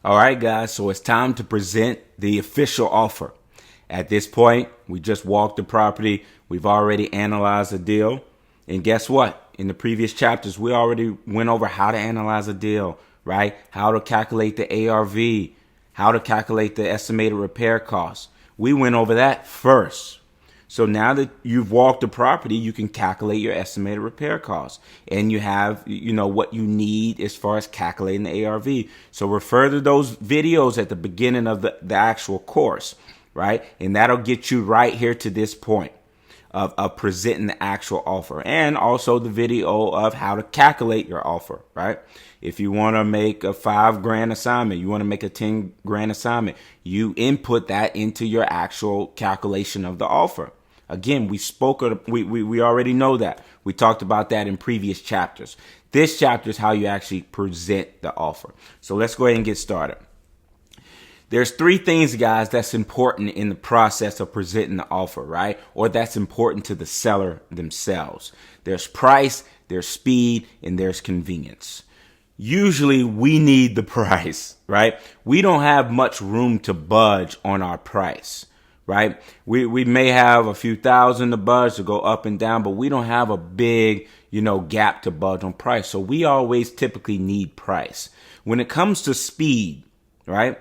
All right, guys, so it's time to present the official offer. At this point, we just walked the property. We've already analyzed the deal. And guess what? In the previous chapters, we already went over how to analyze a deal, right? How to calculate the ARV, how to calculate the estimated repair costs. We went over that first. So now that you've walked the property, you can calculate your estimated repair costs. And you have, what you need as far as calculating the ARV. So refer to those videos at the beginning of the actual course, right? And that'll get you right here to this point of presenting the actual offer. And also the video of how to calculate your offer, right? If you want to make a $5,000 assignment, you want to make a $10,000 assignment, you input that into your actual calculation of the offer. Again, we already know that. We talked about that in previous chapters. This chapter is how you actually present the offer. So let's go ahead and get started. There's three things, guys, that's important in the process of presenting the offer, right? Or that's important to the seller themselves. There's price, there's speed, and there's convenience. Usually we need the price, right? We don't have much room to budge on our price, right? We may have a few thousand to budge to go up and down, but we don't have a big, gap to budge on price. So we always typically need price. When it comes to speed, right?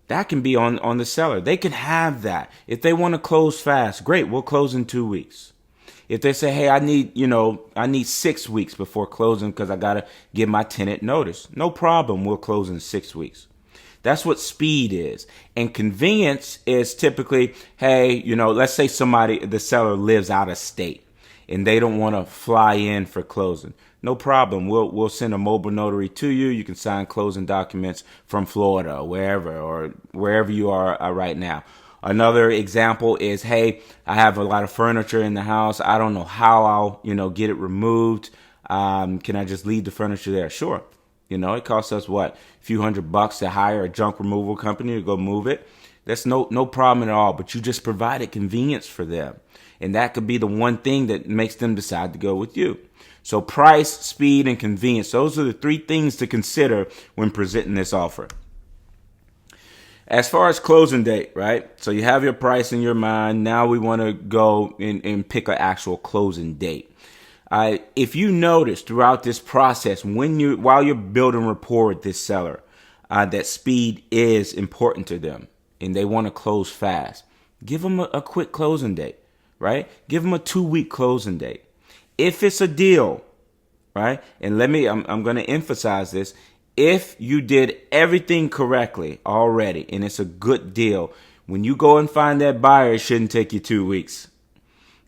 That can be on the seller. They can have that. If they want to close fast, great, we'll close in 2 weeks. If they say, hey, I need 6 weeks before closing because I got to give my tenant notice, no problem, we'll close in 6 weeks. That's what speed is. And convenience is typically, hey, let's say the seller lives out of state and they don't want to fly in for closing. No problem. We'll send a mobile notary to you. You can sign closing documents from Florida or wherever you are right now. Another example is, hey, I have a lot of furniture in the house. I don't know how I'll, get it removed. Can I just leave the furniture there? Sure. It costs us a few $100 to hire a junk removal company to go move it. That's no problem at all, but you just provided convenience for them. And that could be the one thing that makes them decide to go with you. So price, speed, and convenience, those are the three things to consider when presenting this offer. As far as closing date, right? So you have your price in your mind. Now we want to go and pick an actual closing date. If you notice throughout this process, while you're building rapport with this seller, that speed is important to them and they want to close fast, give them a quick closing date, right? Give them a 2-week closing date. If it's a deal, right? And I'm going to emphasize this. If you did everything correctly already and it's a good deal, when you go and find that buyer, it shouldn't take you 2 weeks.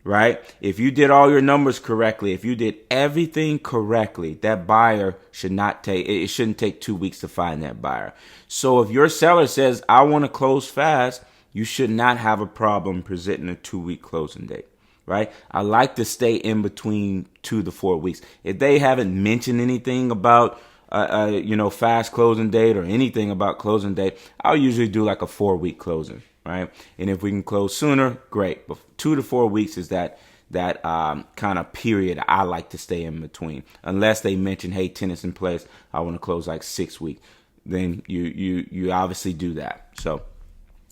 Right? If you did all your numbers correctly, if you did everything correctly, that buyer shouldn't take 2 weeks to find that buyer. So if your seller says, I want to close fast, you should not have a problem presenting a 2-week closing date. Right? I like to stay in between 2 to 4 weeks. If they haven't mentioned anything about fast closing date or anything about closing date, I'll usually do like a 4-week closing. Right. And if we can close sooner, great. But 2 to 4 weeks is that kind of period I like to stay in between. Unless they mention, hey, tenants in place, I want to close like 6 weeks. Then you obviously do that. So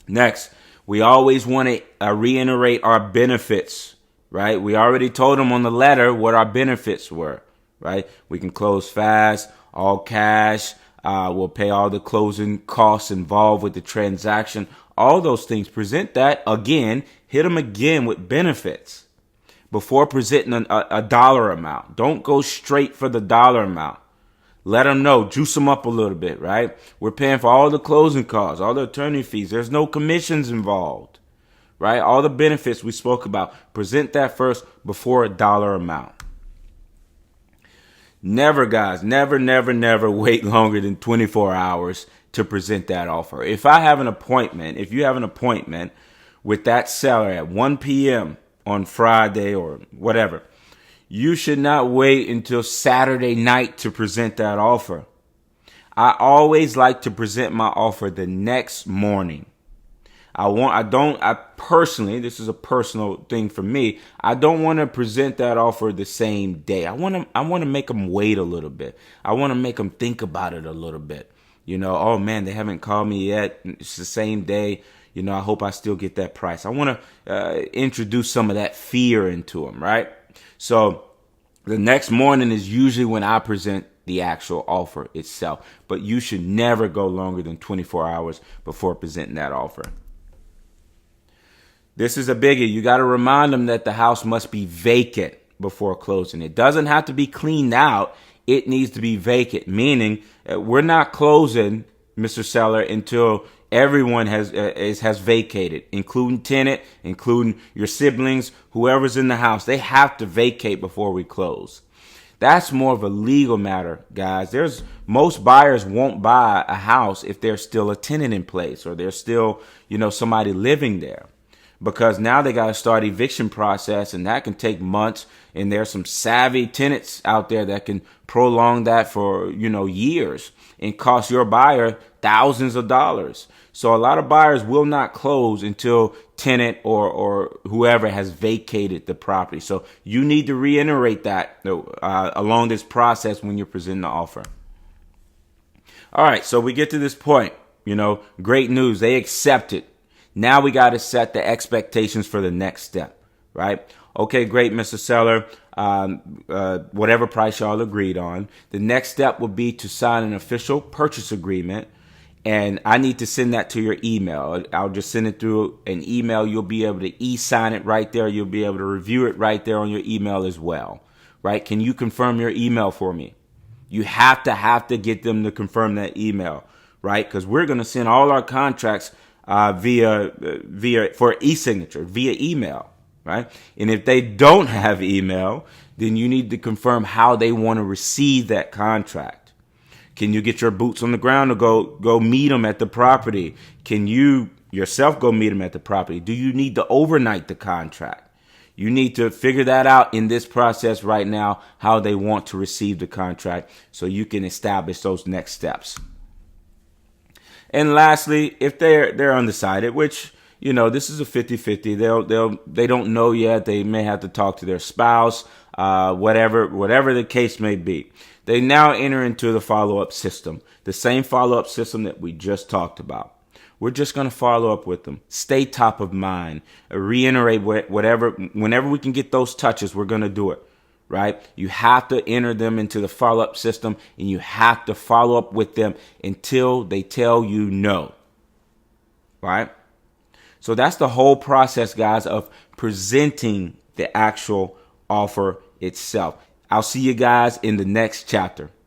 next, we always want to reiterate our benefits. Right. We already told them on the letter what our benefits were. Right. We can close fast, all cash. We'll pay all the closing costs involved with the transaction. All those things. Present that again. Hit them again with benefits before presenting a dollar amount. Don't go straight for the dollar amount. Let them know. Juice them up a little bit, right? We're paying for all the closing costs, all the attorney fees. There's no commissions involved, right? All the benefits we spoke about. Present that first before a dollar amount. Never, guys, never wait longer than 24 hours to present that offer. If you have an appointment with that seller at 1 p.m. on Friday or whatever, you should not wait until Saturday night to present that offer. I always like to present my offer the next morning. I personally, this is a personal thing for me, I don't want to present that offer the same day. I want to make them wait a little bit. I want to make them think about it a little bit. Oh man, they haven't called me yet. It's the same day. I hope I still get that price. I want to introduce some of that fear into them, right? So the next morning is usually when I present the actual offer itself. But you should never go longer than 24 hours before presenting that offer. This is a biggie. You got to remind them that the house must be vacant before closing. It doesn't have to be cleaned out. It needs to be vacant, meaning we're not closing, Mr. Seller, until everyone has vacated, including tenant, including your siblings, whoever's in the house. They have to vacate before we close. That's more of a legal matter, guys. Most buyers won't buy a house if there's still a tenant in place or there's still, somebody living there. Because now they got to start eviction process, and that can take months. And there's some savvy tenants out there that can prolong that for, years and cost your buyer thousands of dollars. So a lot of buyers will not close until tenant or whoever has vacated the property. So you need to reiterate that along this process when you're presenting the offer. All right, so we get to this point, great news. They accepted. Now we got to set the expectations for the next step, right? Okay, great, Mr. Seller. Whatever price y'all agreed on. The next step would be to sign an official purchase agreement. And I need to send that to your email. I'll just send it through an email. You'll be able to e-sign it right there. You'll be able to review it right there on your email as well, right? Can you confirm your email for me? You have to get them to confirm that email, right? Because we're going to send all our contracts via for e-signature via email, right? And if they don't have email, then you need to confirm how they want to receive that contract. Can you get your boots on the ground to go meet them at the property? Can you yourself go meet them at the property? Do you need to overnight the contract? You need to figure that out in this process right now, how they want to receive the contract, so you can establish those next steps. And lastly, if they're undecided, which, this is a 50-50, they don't know yet. They may have to talk to their spouse, whatever the case may be. They now enter into the follow-up system, the same follow-up system that we just talked about. We're just going to follow up with them. Stay top of mind. Reiterate whenever we can get those touches, we're going to do it, right? You have to enter them into the follow-up system, and you have to follow up with them until they tell you no, right? So that's the whole process, guys, of presenting the actual offer itself. I'll see you guys in the next chapter.